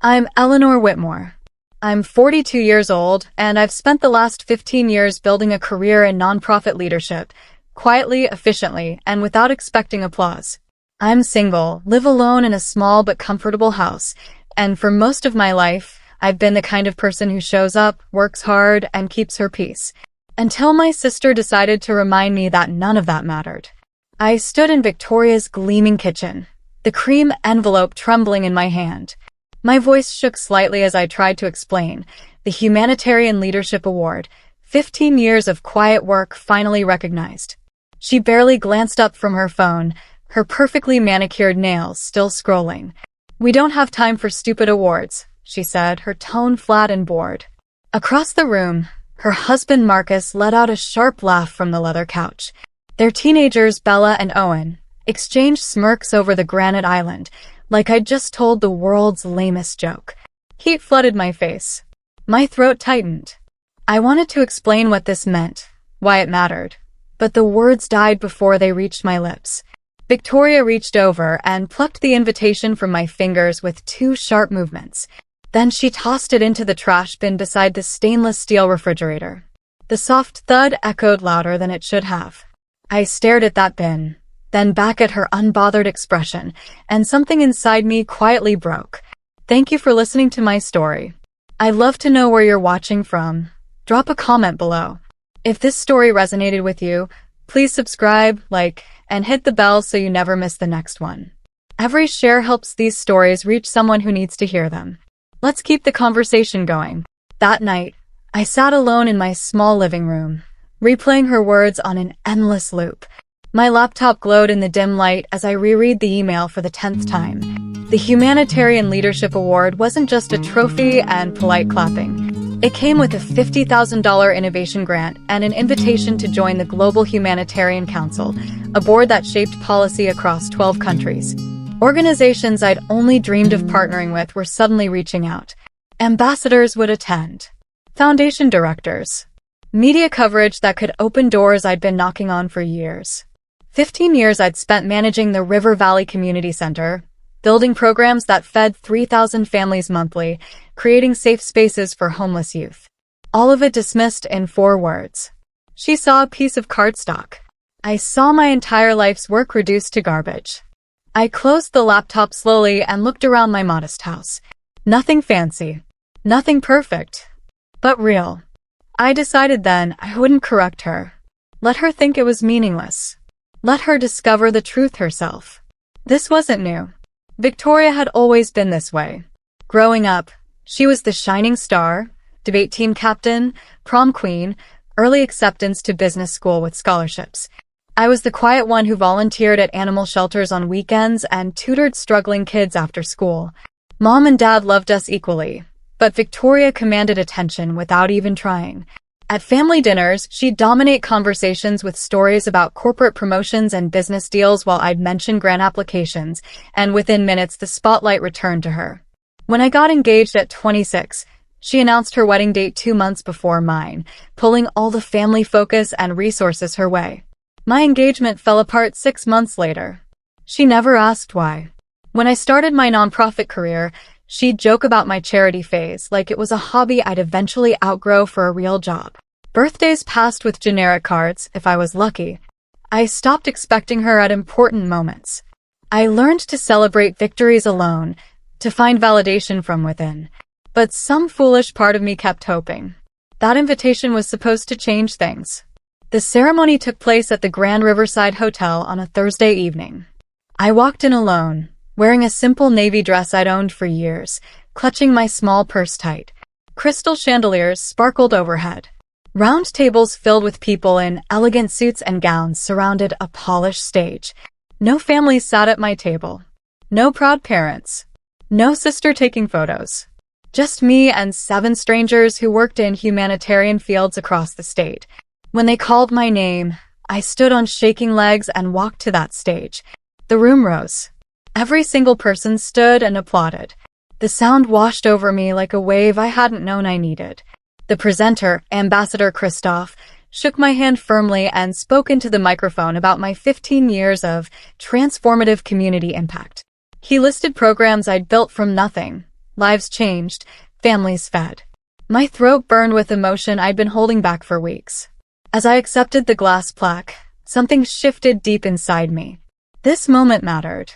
I'm Eleanor Whitmore. I'm 42 years old, and I've spent the last 15 years building a career in nonprofit leadership, quietly, efficiently, and without expecting applause. I'm single, live alone in a small but comfortable house, and for most of my life, I've been the kind of person who shows up, works hard, and keeps her peace. Until my sister decided to remind me that none of that mattered. I stood in Victoria's gleaming kitchen, the cream envelope trembling in my hand. My voice shook slightly as I tried to explain. The Humanitarian Leadership Award, 15 years of quiet work finally recognized. She barely glanced up from her phone, her perfectly manicured nails still scrolling. "We don't have time for stupid awards," she said, her tone flat and bored. Across the room, her husband Marcus let out a sharp laugh from the leather couch. Their teenagers, Bella and Owen, exchanged smirks over the granite island, like I'd just told the world's lamest joke. Heat flooded my face. My throat tightened. I wanted to explain what this meant, why it mattered, but the words died before they reached my lips. Victoria reached over and plucked the invitation from my fingers with two sharp movements. Then she tossed it into the trash bin beside the stainless steel refrigerator. The soft thud echoed louder than it should have. I stared at that bin, then back at her unbothered expression, and something inside me quietly broke. Thank you for listening to my story. I'd love to know where you're watching from. Drop a comment below. If this story resonated with you, please subscribe, like, and hit the bell so you never miss the next one. Every share helps these stories reach someone who needs to hear them. Let's keep the conversation going. That night, I sat alone in my small living room, replaying her words on an endless loop. My laptop glowed in the dim light as I reread the email for the 10th time. The Humanitarian Leadership Award wasn't just a trophy and polite clapping. It came with a $50,000 innovation grant and an invitation to join the Global Humanitarian Council, a board that shaped policy across 12 countries. Organizations I'd only dreamed of partnering with were suddenly reaching out. Ambassadors would attend. Foundation directors. Media coverage that could open doors I'd been knocking on for years. 15 years I'd spent managing the River Valley Community Center, building programs that fed 3,000 families monthly, creating safe spaces for homeless youth. All of it dismissed in 4 words. She saw a piece of cardstock. I saw my entire life's work reduced to garbage. I closed the laptop slowly and looked around my modest house. Nothing fancy. Nothing perfect. But real. I decided then I wouldn't correct her. Let her think it was meaningless. Let her discover the truth herself. This wasn't new. Victoria had always been this way. Growing up, she was the shining star, debate team captain, prom queen, early acceptance to business school with scholarships. I was the quiet one who volunteered at animal shelters on weekends and tutored struggling kids after school. Mom and Dad loved us equally, but Victoria commanded attention without even trying. At family dinners, she'd dominate conversations with stories about corporate promotions and business deals while I'd mention grant applications, and within minutes the spotlight returned to her. When I got engaged at 26, she announced her wedding date 2 months before mine, pulling all the family focus and resources her way. My engagement fell apart 6 months later. She never asked why. When I started my nonprofit career, she'd joke about my charity phase like it was a hobby I'd eventually outgrow for a real job. Birthdays passed with generic cards, if I was lucky. I stopped expecting her at important moments. I learned to celebrate victories alone, to find validation from within. But some foolish part of me kept hoping. That invitation was supposed to change things. The ceremony took place at the Grand Riverside Hotel on a Thursday evening. I walked in alone, wearing a simple navy dress I'd owned for years, clutching my small purse tight. Crystal chandeliers sparkled overhead. Round tables filled with people in elegant suits and gowns surrounded a polished stage. No families sat at my table. No proud parents. No sister taking photos. Just me and 7 strangers who worked in humanitarian fields across the state. When they called my name, I stood on shaking legs and walked to that stage. The room rose. Every single person stood and applauded. The sound washed over me like a wave I hadn't known I needed. The presenter, Ambassador Christoph, shook my hand firmly and spoke into the microphone about my 15 years of transformative community impact. He listed programs I'd built from nothing, Lives changed, families fed. My throat burned with emotion I'd been holding back for weeks. As I accepted the glass plaque, something shifted deep inside me. This moment mattered.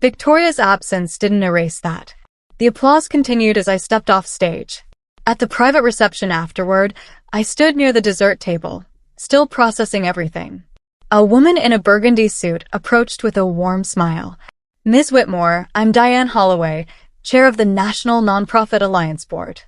Victoria's absence didn't erase that. The applause continued as I stepped off stage. At the private reception afterward, I stood near the dessert table, still processing everything. A woman in a burgundy suit approached with a warm smile. "Ms. Whitmore, I'm Diane Holloway, chair of the National Nonprofit Alliance Board."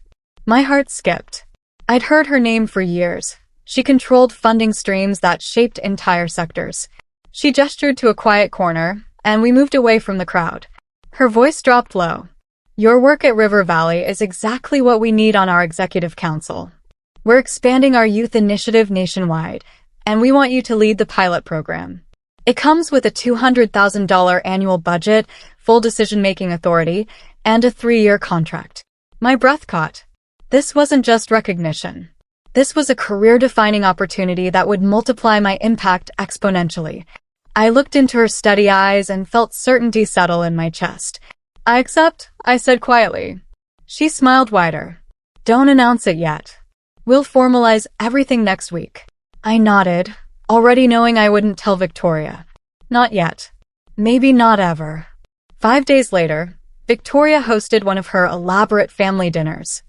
My heart skipped. I'd heard her name for years. She controlled funding streams that shaped entire sectors. She gestured to a quiet corner, and we moved away from the crowd. Her voice dropped low. "Your work at River Valley is exactly what we need on our executive council. We're expanding our youth initiative nationwide, and we want you to lead the pilot program. It comes with a $200,000 annual budget, full decision-making authority, and a 3-year contract." My breath caught. This wasn't just recognition. This was a career-defining opportunity that would multiply my impact exponentially. I looked into her steady eyes and felt certainty settle in my chest. "I accept," I said quietly. She smiled wider. "Don't announce it yet. We'll formalize everything next week." I nodded, already knowing I wouldn't tell Victoria. Not yet. Maybe not ever. 5 days later, Victoria hosted one of her elaborate family dinners.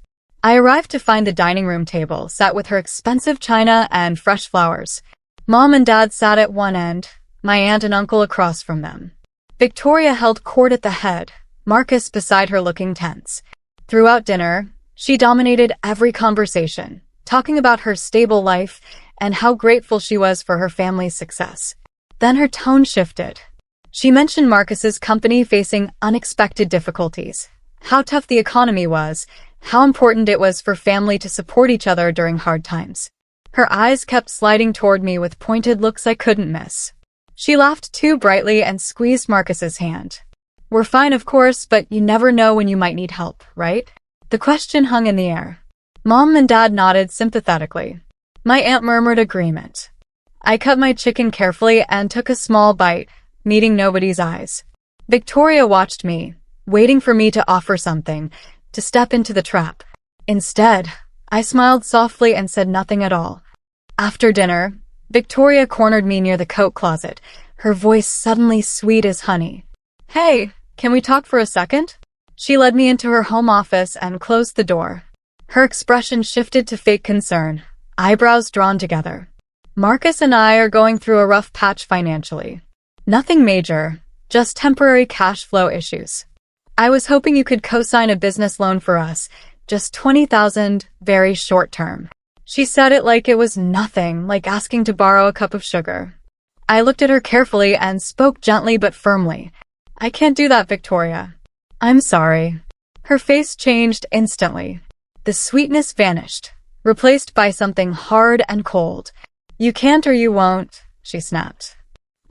I arrived to find the dining room table set with her expensive china and fresh flowers. Mom and Dad sat at one end, my aunt and uncle across from them. Victoria held court at the head, Marcus beside her looking tense. Throughout dinner, she dominated every conversation, talking about her stable life and how grateful she was for her family's success. Then her tone shifted. She mentioned Marcus's company facing unexpected difficulties, how tough the economy was, how important it was for family to support each other during hard times. Her eyes kept sliding toward me with pointed looks I couldn't miss. She laughed too brightly and squeezed Marcus's hand. "We're fine, of course, but you never know when you might need help, right?" The question hung in the air. Mom and Dad nodded sympathetically. My aunt murmured agreement. I cut my chicken carefully and took a small bite, meeting nobody's eyes. Victoria watched me, waiting for me to offer something, to step into the trap. Instead, I smiled softly and said nothing at all. After dinner, Victoria cornered me near the coat closet, her voice suddenly sweet as honey. "Hey, can we talk for a second?" She led me into her home office and closed the door. Her expression shifted to fake concern, eyebrows drawn together. "Marcus and I are going through a rough patch financially. Nothing major, just temporary cash flow issues. I was hoping you could co-sign a business loan for us, just $20,000, very short term." She said it like it was nothing, like asking to borrow a cup of sugar. I looked at her carefully and spoke gently but firmly. "I can't do that, Victoria. I'm sorry." Her face changed instantly. The sweetness vanished, replaced by something hard and cold. "You can't or you won't," she snapped.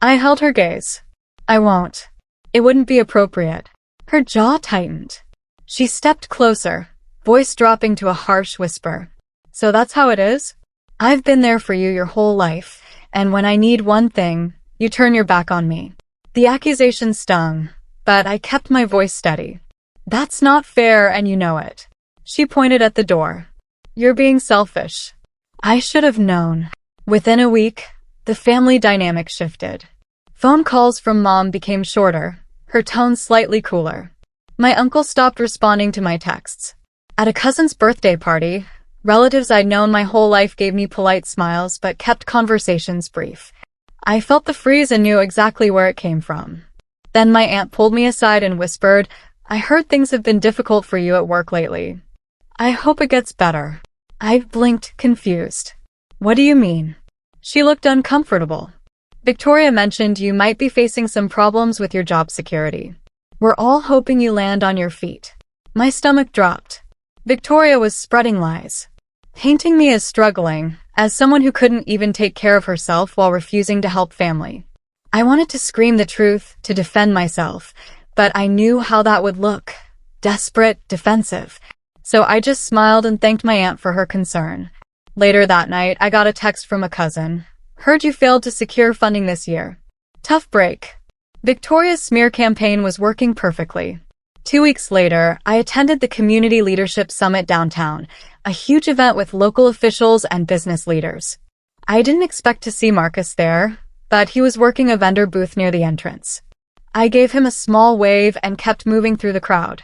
I held her gaze. "I won't. It wouldn't be appropriate." Her jaw tightened. She stepped closer, voice dropping to a harsh whisper. "So that's how it is? I've been there for you your whole life, and when I need one thing, you turn your back on me." The accusation stung, but I kept my voice steady. "That's not fair and you know it." She pointed at the door. "You're being selfish." I should have known. Within a week, the family dynamic shifted. Phone calls from Mom became shorter, her tone slightly cooler. My uncle stopped responding to my texts. At a cousin's birthday party, relatives I'd known my whole life gave me polite smiles but kept conversations brief. I felt the freeze and knew exactly where it came from. Then my aunt pulled me aside and whispered, "I heard things have been difficult for you at work lately. I hope it gets better." I blinked, confused. "What do you mean?" She looked uncomfortable. "Victoria mentioned you might be facing some problems with your job security. We're all hoping you land on your feet." My stomach dropped. Victoria was spreading lies, painting me as struggling, as someone who couldn't even take care of herself while refusing to help family. I wanted to scream the truth, to defend myself, but I knew how that would look. Desperate, defensive. So I just smiled and thanked my aunt for her concern. Later that night, I got a text from a cousin. "Heard you failed to secure funding this year. Tough break." Victoria's smear campaign was working perfectly. 2 weeks later, I attended the Community Leadership Summit downtown, a huge event with local officials and business leaders. I didn't expect to see Marcus there, but he was working a vendor booth near the entrance. I gave him a small wave and kept moving through the crowd.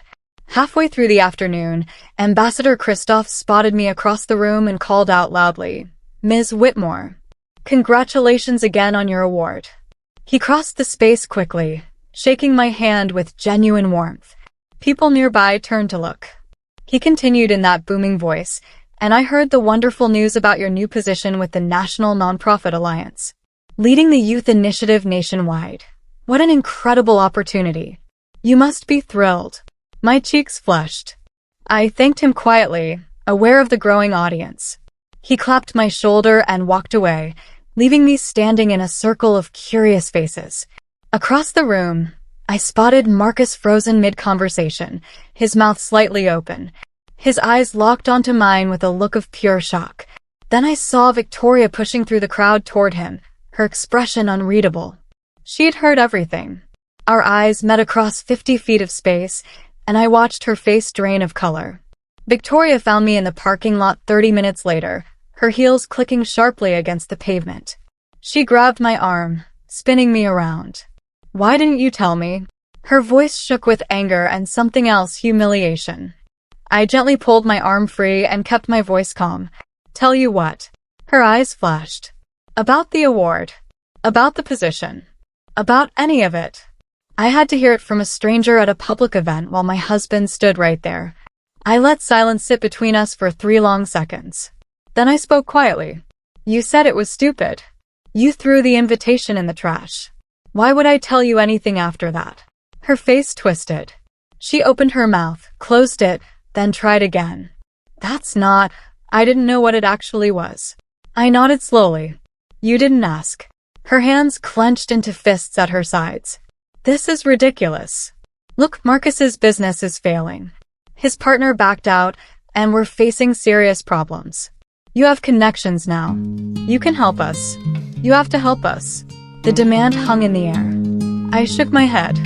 Halfway through the afternoon, Ambassador Christoph spotted me across the room and called out loudly, "Ms. Whitmore, congratulations again on your award." He crossed the space quickly, shaking my hand with genuine warmth. People nearby turned to look. He continued in that booming voice, "And I heard the wonderful news about your new position with the National Nonprofit Alliance, leading the youth initiative nationwide. What an incredible opportunity. You must be thrilled." My cheeks flushed. I thanked him quietly, aware of the growing audience. He clapped my shoulder and walked away, leaving me standing in a circle of curious faces. Across the room, I spotted Marcus frozen mid-conversation, his mouth slightly open. His eyes locked onto mine with a look of pure shock. Then I saw Victoria pushing through the crowd toward him, her expression unreadable. She'd heard everything. Our eyes met across 50 feet of space, and I watched her face drain of color. Victoria found me in the parking lot 30 minutes later, her heels clicking sharply against the pavement. She grabbed my arm, spinning me around. "Why didn't you tell me?" Her voice shook with anger and something else, humiliation. I gently pulled my arm free and kept my voice calm. "Tell you what." Her eyes flashed. "About the award. About the position. About any of it." I had to hear it from a stranger at a public event while my husband stood right there. I let silence sit between us for 3 long seconds. Then I spoke quietly. "You said it was stupid. You threw the invitation in the trash. Why would I tell you anything after that?" Her face twisted. She opened her mouth, closed it, then tried again. "That's not..." I didn't know what it actually was. I nodded slowly. "You didn't ask." Her hands clenched into fists at her sides. "This is ridiculous. Look, Marcus's business is failing. His partner backed out, and we're facing serious problems. You have connections now. You can help us. You have to help us." The demand hung in the air. I shook my head.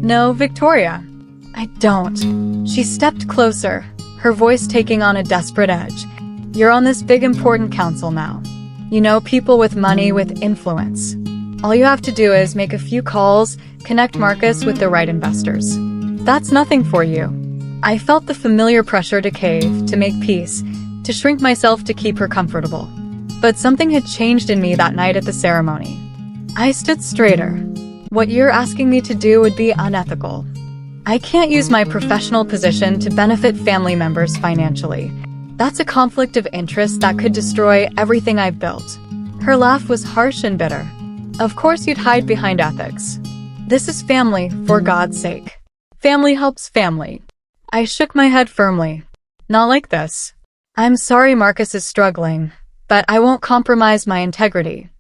"No, Victoria. I don't." She stepped closer, her voice taking on a desperate edge. "You're on this big important council now. You know, people with money, with influence. All you have to do is make a few calls, connect Marcus with the right investors. That's nothing for you." I felt the familiar pressure to cave, to make peace, to shrink myself to keep her comfortable. But something had changed in me that night at the ceremony. I stood straighter. "What you're asking me to do would be unethical. I can't use my professional position to benefit family members financially. That's a conflict of interest that could destroy everything I've built." Her laugh was harsh and bitter. "Of course you'd hide behind ethics. This is family, for God's sake. Family helps family." I shook my head firmly. "Not like this. I'm sorry Marcus is struggling, but I won't compromise my integrity."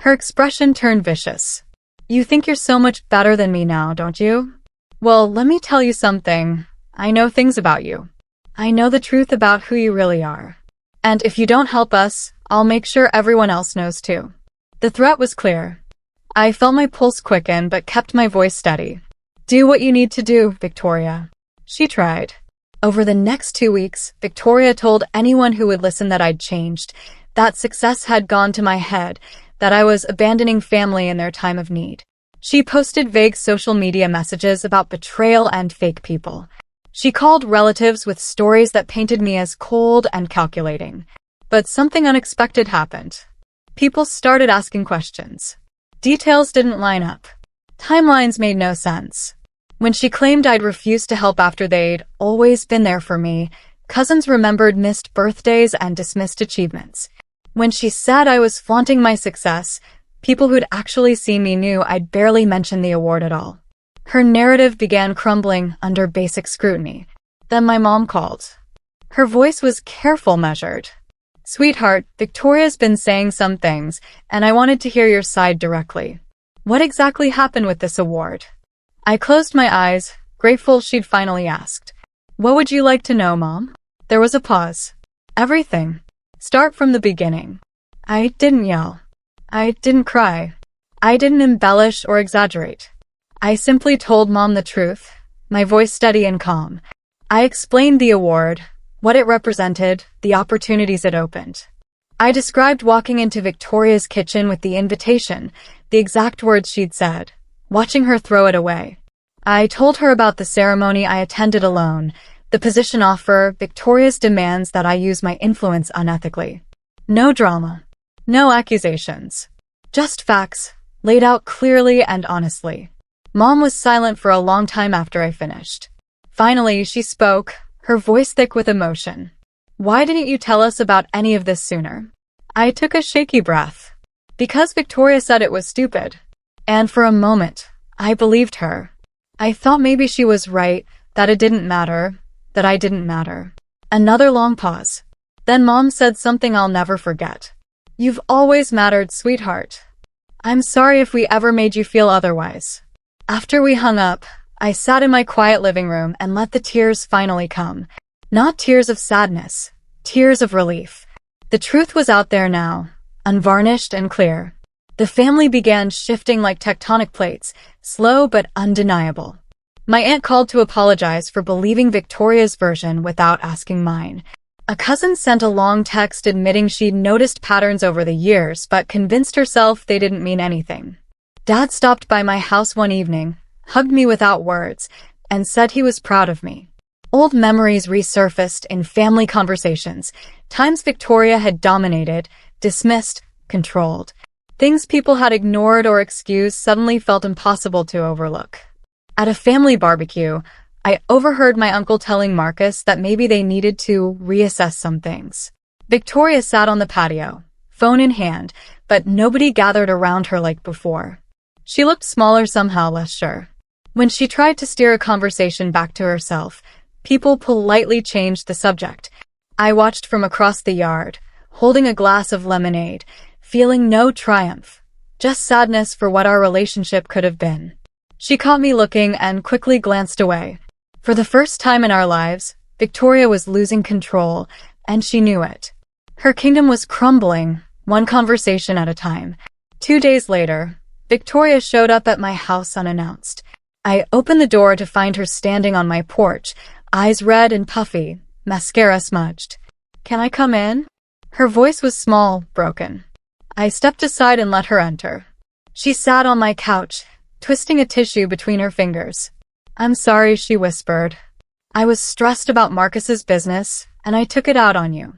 Her expression turned vicious. "You think you're so much better than me now, don't you? Well, let me tell you something. I know things about you. I know the truth about who you really are. And if you don't help us, I'll make sure everyone else knows too." The threat was clear. I felt my pulse quicken but kept my voice steady. "Do what you need to do, Victoria." She tried. Over the next 2 weeks, Victoria told anyone who would listen that I'd changed, that success had gone to my head, that I was abandoning family in their time of need. She posted vague social media messages about betrayal and fake people. She called relatives with stories that painted me as cold and calculating. But something unexpected happened. People started asking questions. Details didn't line up. Timelines made no sense. When she claimed I'd refused to help after they'd always been there for me, cousins remembered missed birthdays and dismissed achievements. When she said I was flaunting my success, people who'd actually seen me knew I'd barely mentioned the award at all. Her narrative began crumbling under basic scrutiny. Then my mom called. Her voice was careful, measured. "Sweetheart, Victoria's been saying some things, and I wanted to hear your side directly. What exactly happened with this award?" I closed my eyes, grateful she'd finally asked. "What would you like to know, Mom?" There was a pause. "Everything. Start from the beginning." I didn't yell. I didn't cry. I didn't embellish or exaggerate. I simply told Mom the truth, my voice steady and calm. I explained the award, what it represented, the opportunities it opened. I described walking into Victoria's kitchen with the invitation, the exact words she'd said, watching her throw it away. I told her about the ceremony I attended alone, the position offer, Victoria's demands that I use my influence unethically. No drama. No accusations. Just facts, laid out clearly and honestly. Mom was silent for a long time after I finished. Finally, she spoke, her voice thick with emotion. Why didn't you tell us about any of this sooner? I took a shaky breath. Because Victoria said it was stupid. And for a moment, I believed her. I thought maybe she was right, that it didn't matter, that I didn't matter. Another long pause. Then Mom said something I'll never forget. You've always mattered, sweetheart. I'm sorry if we ever made you feel otherwise. After we hung up, I sat in my quiet living room and let the tears finally come. Not tears of sadness, tears of relief. The truth was out there now, unvarnished and clear. The family began shifting like tectonic plates, slow but undeniable. My aunt called to apologize for believing Victoria's version without asking mine. A cousin sent a long text admitting she'd noticed patterns over the years but convinced herself they didn't mean anything. Dad stopped by my house one evening, hugged me without words, and said he was proud of me. Old memories resurfaced in family conversations, times Victoria had dominated, dismissed, controlled. Things people had ignored or excused suddenly felt impossible to overlook. At a family barbecue, I overheard my uncle telling Marcus that maybe they needed to reassess some things. Victoria sat on the patio, phone in hand, but nobody gathered around her like before. She looked smaller somehow, less sure. When she tried to steer a conversation back to herself, people politely changed the subject. I watched from across the yard, holding a glass of lemonade, feeling no triumph, just sadness for what our relationship could have been. She caught me looking and quickly glanced away. For the first time in our lives, Victoria was losing control, and she knew it. Her kingdom was crumbling, one conversation at a time. 2 days later, Victoria showed up at my house unannounced. I opened the door to find her standing on my porch, eyes red and puffy, mascara smudged. "Can I come in?" Her voice was small, broken. I stepped aside and let her enter. She sat on my couch, twisting a tissue between her fingers. "I'm sorry," she whispered. "I was stressed about Marcus's business, and I took it out on you.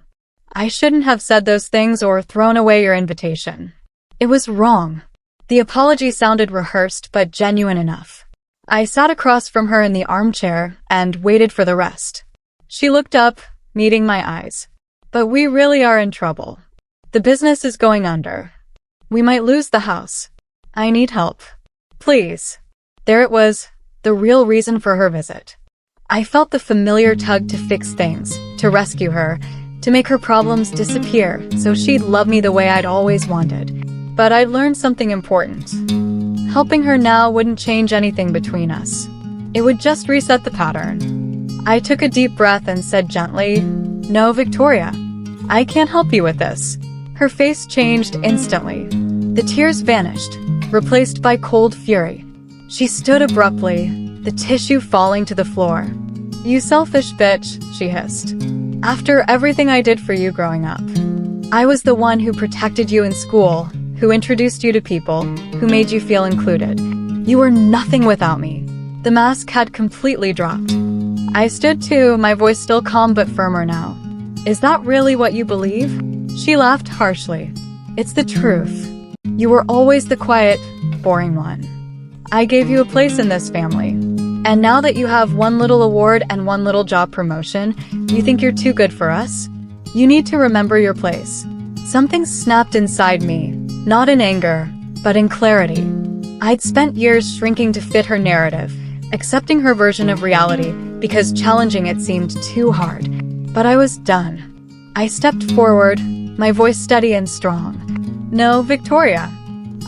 I shouldn't have said those things or thrown away your invitation. It was wrong." The apology sounded rehearsed but genuine enough. I sat across from her in the armchair and waited for the rest. She looked up, meeting my eyes. "But we really are in trouble. The business is going under. We might lose the house. I need help. Please." There it was, the real reason for her visit. I felt the familiar tug to fix things, to rescue her, to make her problems disappear so she'd love me the way I'd always wanted. But I'd learned something important. Helping her now wouldn't change anything between us. It would just reset the pattern. I took a deep breath and said gently, "No, Victoria, I can't help you with this." Her face changed instantly. The tears vanished, replaced by cold fury. She stood abruptly, the tissue falling to the floor. "You selfish bitch," she hissed. "After everything I did for you growing up. I was the one who protected you in school, who introduced you to people, who made you feel included. You were nothing without me." The mask had completely dropped. I stood too, my voice still calm but firmer now. "Is that really what you believe?" She laughed harshly. "It's the truth. You were always the quiet, boring one. I gave you a place in this family. And now that you have one little award and one little job promotion, you think you're too good for us? You need to remember your place." Something snapped inside me, not in anger, but in clarity. I'd spent years shrinking to fit her narrative, accepting her version of reality because challenging it seemed too hard. But I was done. I stepped forward, my voice steady and strong. "No, Victoria.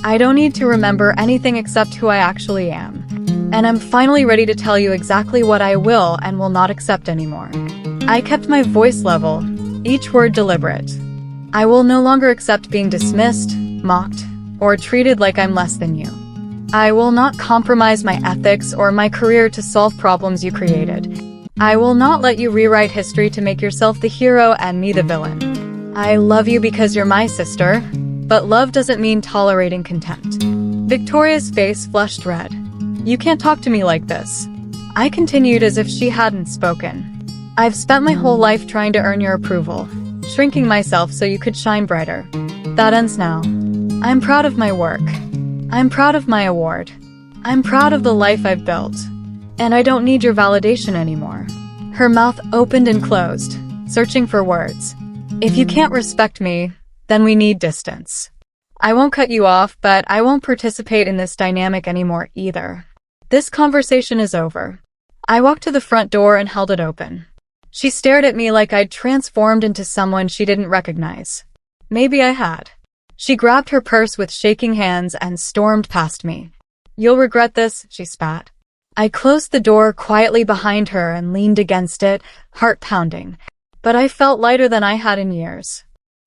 I don't need to remember anything except who I actually am. And I'm finally ready to tell you exactly what I will and will not accept anymore." I kept my voice level, each word deliberate. "I will no longer accept being dismissed, mocked, or treated like I'm less than you. I will not compromise my ethics or my career to solve problems you created. I will not let you rewrite history to make yourself the hero and me the villain. I love you because you're my sister, but love doesn't mean tolerating contempt. Victoria's face flushed red. You can't talk to me like this. I continued as if she hadn't spoken. I've spent my whole life trying to earn your approval, shrinking myself so you could shine brighter. That ends now. I'm proud of my work. I'm proud of my award. I'm proud of the life I've built. And I don't need your validation anymore. Her mouth opened and closed, searching for words. If you can't respect me, then we need distance. I won't cut you off, but I won't participate in this dynamic anymore either. This conversation is over. I walked to the front door and held it open. She stared at me like I'd transformed into someone she didn't recognize. Maybe I had. She grabbed her purse with shaking hands and stormed past me. You'll regret this, she spat. I closed the door quietly behind her and leaned against it, heart pounding. But I felt lighter than I had in years.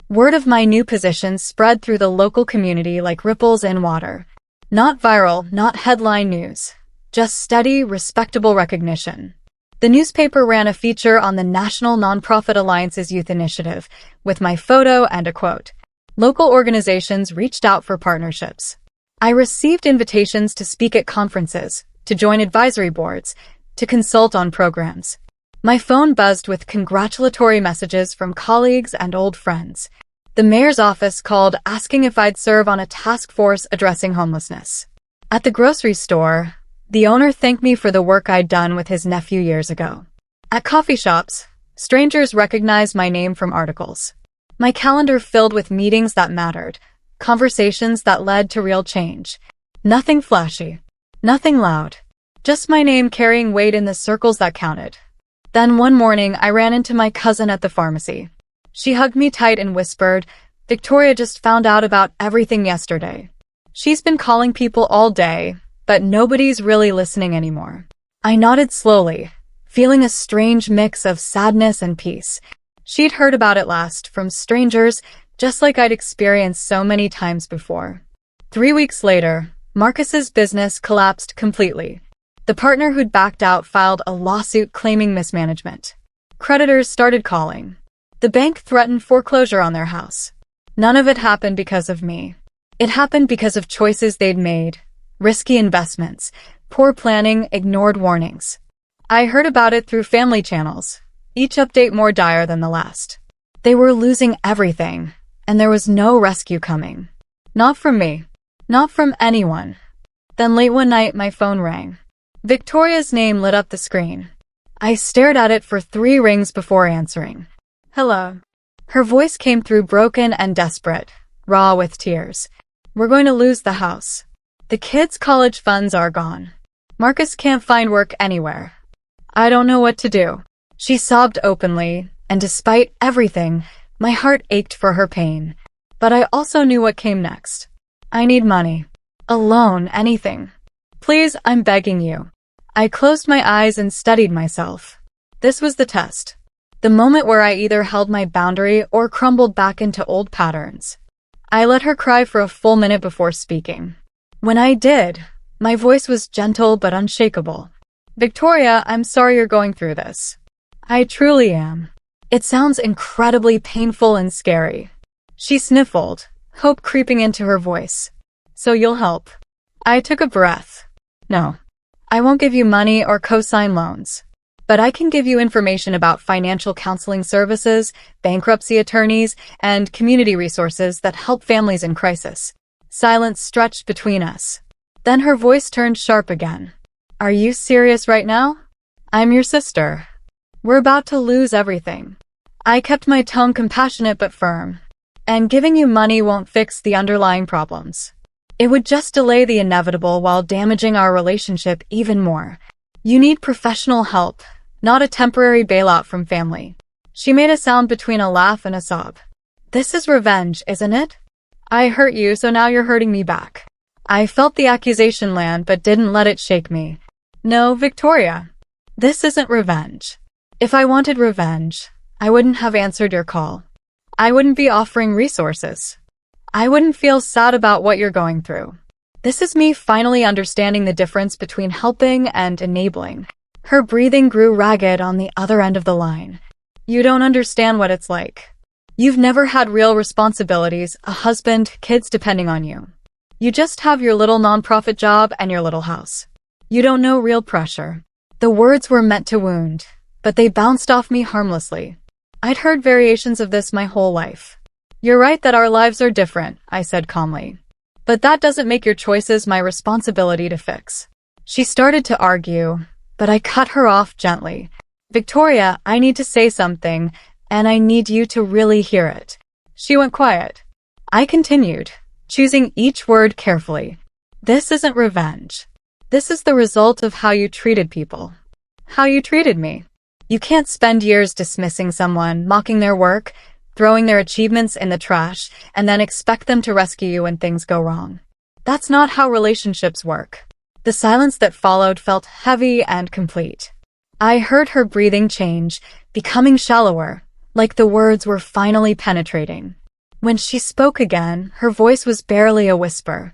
Word of my new position spread through the local community like ripples in water. Not viral, not headline news. Just steady, respectable recognition. The newspaper ran a feature on the National Nonprofit Alliance's youth initiative, with my photo and a quote. Local organizations reached out for partnerships. I received invitations to speak at conferences, to join advisory boards, to consult on programs. My phone buzzed with congratulatory messages from colleagues and old friends. The mayor's office called asking if I'd serve on a task force addressing homelessness. At the grocery store, the owner thanked me for the work I'd done with his nephew years ago. At coffee shops, strangers recognized my name from articles. My calendar filled with meetings that mattered, conversations that led to real change. Nothing flashy. Nothing loud. Just my name carrying weight in the circles that counted. Then one morning, I ran into my cousin at the pharmacy. She hugged me tight and whispered, Victoria just found out about everything yesterday. She's been calling people all day, but nobody's really listening anymore. I nodded slowly, feeling a strange mix of sadness and peace. She'd heard about it last, from strangers, just like I'd experienced so many times before. 3 weeks later, Marcus's business collapsed completely. The partner who'd backed out filed a lawsuit claiming mismanagement. Creditors started calling. The bank threatened foreclosure on their house. None of it happened because of me. It happened because of choices they'd made, risky investments, poor planning, ignored warnings. I heard about it through family channels, each update more dire than the last. They were losing everything, and there was no rescue coming. Not from me. Not from anyone. Then late one night, my phone rang. Victoria's name lit up the screen. I stared at it for 3 rings before answering. Hello. Her voice came through broken and desperate, raw with tears. We're going to lose the house. The kids' college funds are gone. Marcus can't find work anywhere. I don't know what to do. She sobbed openly, and despite everything, my heart ached for her pain. But I also knew what came next. I need money. A loan, anything. Please, I'm begging you. I closed my eyes and steadied myself. This was the test. The moment where I either held my boundary or crumbled back into old patterns. I let her cry for a full minute before speaking. When I did, my voice was gentle but unshakable. Victoria, I'm sorry you're going through this. I truly am. It sounds incredibly painful and scary. She sniffled, hope creeping into her voice. So you'll help. I took a breath. No. I won't give you money or co-sign loans. But I can give you information about financial counseling services, bankruptcy attorneys, and community resources that help families in crisis. Silence stretched between us. Then her voice turned sharp again. Are you serious right now? I'm your sister. We're about to lose everything. I kept my tone compassionate but firm. And giving you money won't fix the underlying problems. It would just delay the inevitable while damaging our relationship even more. You need professional help, not a temporary bailout from family. She made a sound between a laugh and a sob. This is revenge, isn't it? I hurt you, so now you're hurting me back. I felt the accusation land but didn't let it shake me. No, Victoria. This isn't revenge. If I wanted revenge, I wouldn't have answered your call. I wouldn't be offering resources. I wouldn't feel sad about what you're going through. This is me finally understanding the difference between helping and enabling. Her breathing grew ragged on the other end of the line. You don't understand what it's like. You've never had real responsibilities, a husband, kids depending on you. You just have your little nonprofit job and your little house. You don't know real pressure. The words were meant to wound, but they bounced off me harmlessly. I'd heard variations of this my whole life. You're right that our lives are different, I said calmly. But that doesn't make your choices my responsibility to fix. She started to argue, but I cut her off gently. Victoria, I need to say something, and I need you to really hear it. She went quiet. I continued, choosing each word carefully. This isn't revenge. This is the result of how you treated people. How you treated me. You can't spend years dismissing someone, mocking their work, throwing their achievements in the trash, and then expect them to rescue you when things go wrong. That's not how relationships work. The silence that followed felt heavy and complete. I heard her breathing change, becoming shallower, like the words were finally penetrating. When she spoke again, her voice was barely a whisper.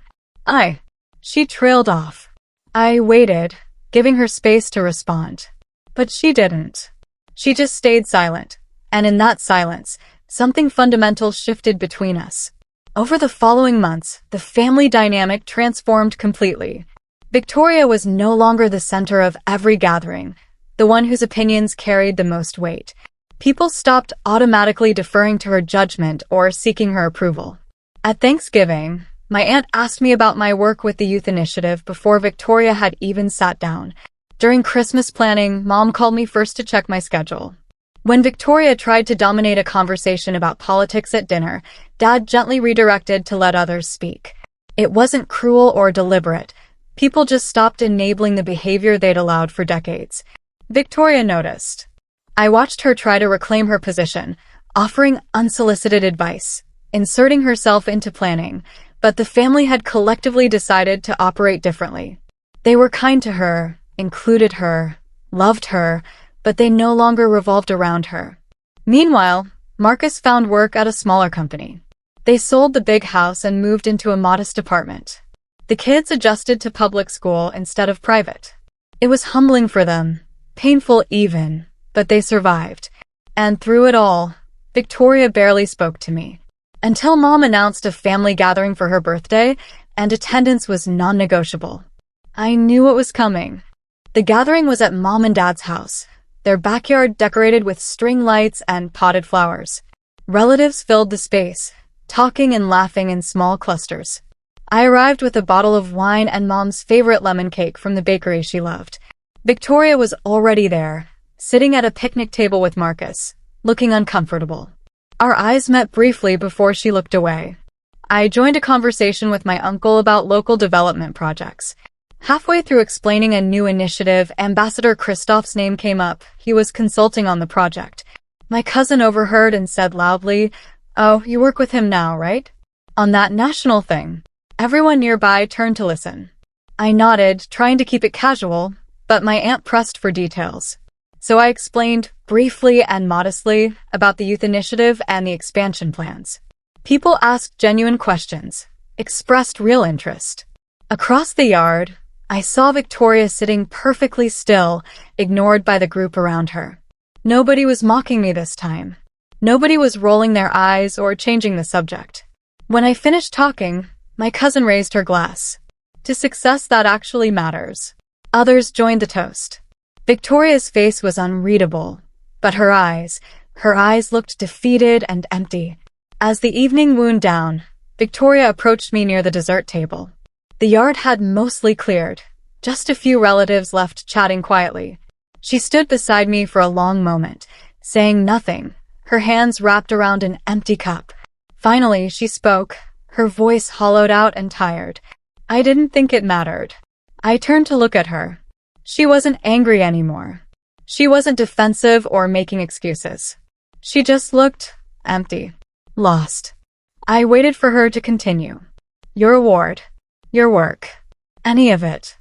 She trailed off. I waited, giving her space to respond. But she didn't. She just stayed silent, and in that silence, something fundamental shifted between us. Over the following months, the family dynamic transformed completely. Victoria was no longer the center of every gathering, the one whose opinions carried the most weight. People stopped automatically deferring to her judgment or seeking her approval. At Thanksgiving, my aunt asked me about my work with the youth initiative before Victoria had even sat down. During Christmas planning, Mom called me first to check my schedule. When Victoria tried to dominate a conversation about politics at dinner, Dad gently redirected to let others speak. It wasn't cruel or deliberate. People just stopped enabling the behavior they'd allowed for decades. Victoria noticed. I watched her try to reclaim her position, offering unsolicited advice, inserting herself into planning, but the family had collectively decided to operate differently. They were kind to her, included her, loved her, but they no longer revolved around her. Meanwhile, Marcus found work at a smaller company. They sold the big house and moved into a modest apartment. The kids adjusted to public school instead of private. It was humbling for them, painful even, but they survived. And through it all, Victoria barely spoke to me. Until Mom announced a family gathering for her birthday, and attendance was non-negotiable. I knew it was coming. The gathering was at Mom and Dad's house, their backyard decorated with string lights and potted flowers. Relatives filled the space, talking and laughing in small clusters. I arrived with a bottle of wine and Mom's favorite lemon cake from the bakery she loved. Victoria was already there, sitting at a picnic table with Marcus, looking uncomfortable. Our eyes met briefly before she looked away. I joined a conversation with my uncle about local development projects. Halfway through explaining a new initiative, Ambassador Christoph's name came up. He was consulting on the project. My cousin overheard and said loudly, "Oh, you work with him now, right? On that national thing." Everyone nearby turned to listen. I nodded, trying to keep it casual, but my aunt pressed for details. So I explained, briefly and modestly, about the youth initiative and the expansion plans. People asked genuine questions, expressed real interest. Across the yard, I saw Victoria sitting perfectly still, ignored by the group around her. Nobody was mocking me this time. Nobody was rolling their eyes or changing the subject. When I finished talking, my cousin raised her glass. To success that actually matters. Others joined the toast. Victoria's face was unreadable, but her eyes looked defeated and empty. As the evening wound down, Victoria approached me near the dessert table. The yard had mostly cleared, just a few relatives left chatting quietly. She stood beside me for a long moment, saying nothing, her hands wrapped around an empty cup. Finally, she spoke, her voice hollowed out and tired. I didn't think it mattered. I turned to look at her. She wasn't angry anymore. She wasn't defensive or making excuses. She just looked empty, lost. I waited for her to continue. Your award. Your work. Any of it.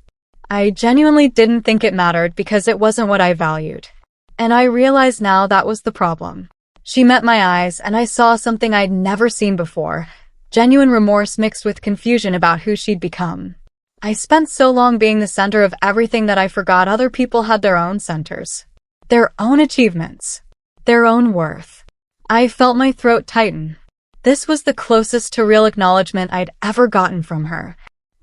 I genuinely didn't think it mattered because it wasn't what I valued. And I realized now that was the problem. She met my eyes and I saw something I'd never seen before, genuine remorse mixed with confusion about who she'd become. I spent so long being the center of everything that I forgot other people had their own centers, their own achievements, their own worth. I felt my throat tighten. This was the closest to real acknowledgement I'd ever gotten from her.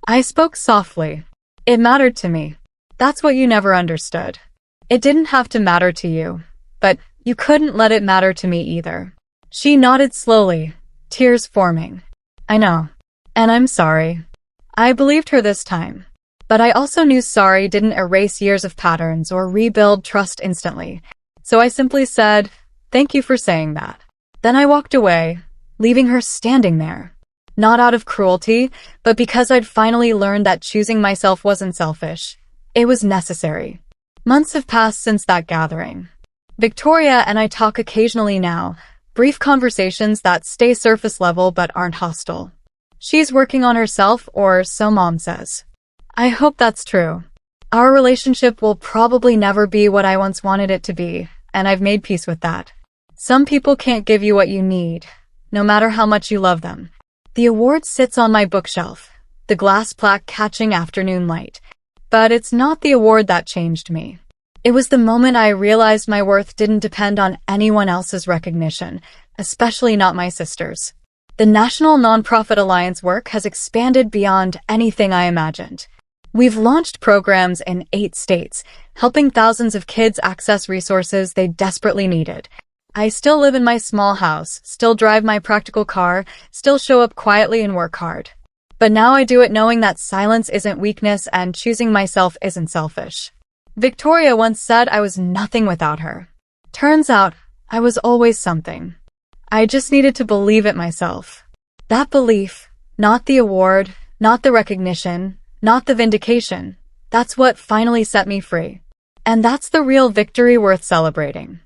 I spoke softly. It mattered to me. That's what you never understood. It didn't have to matter to you, but you couldn't let it matter to me either. She nodded slowly, tears forming. I know. And I'm sorry. I believed her this time. But I also knew sorry didn't erase years of patterns or rebuild trust instantly. So I simply said, thank you for saying that. Then I walked away, leaving her standing there. Not out of cruelty, but because I'd finally learned that choosing myself wasn't selfish. It was necessary. Months have passed since that gathering. Victoria and I talk occasionally now, brief conversations that stay surface level but aren't hostile. She's working on herself, or so Mom says. I hope that's true. Our relationship will probably never be what I once wanted it to be, and I've made peace with that. Some people can't give you what you need, no matter how much you love them. The award sits on my bookshelf, the glass plaque catching afternoon light. But it's not the award that changed me. It was the moment I realized my worth didn't depend on anyone else's recognition, especially not my sister's. The National Nonprofit Alliance work has expanded beyond anything I imagined. We've launched programs in 8 states, helping thousands of kids access resources they desperately needed. I still live in my small house, still drive my practical car, still show up quietly and work hard. But now I do it knowing that silence isn't weakness and choosing myself isn't selfish. Victoria once said I was nothing without her. Turns out, I was always something. I just needed to believe it myself. That belief, not the award, not the recognition, not the vindication, that's what finally set me free. And that's the real victory worth celebrating.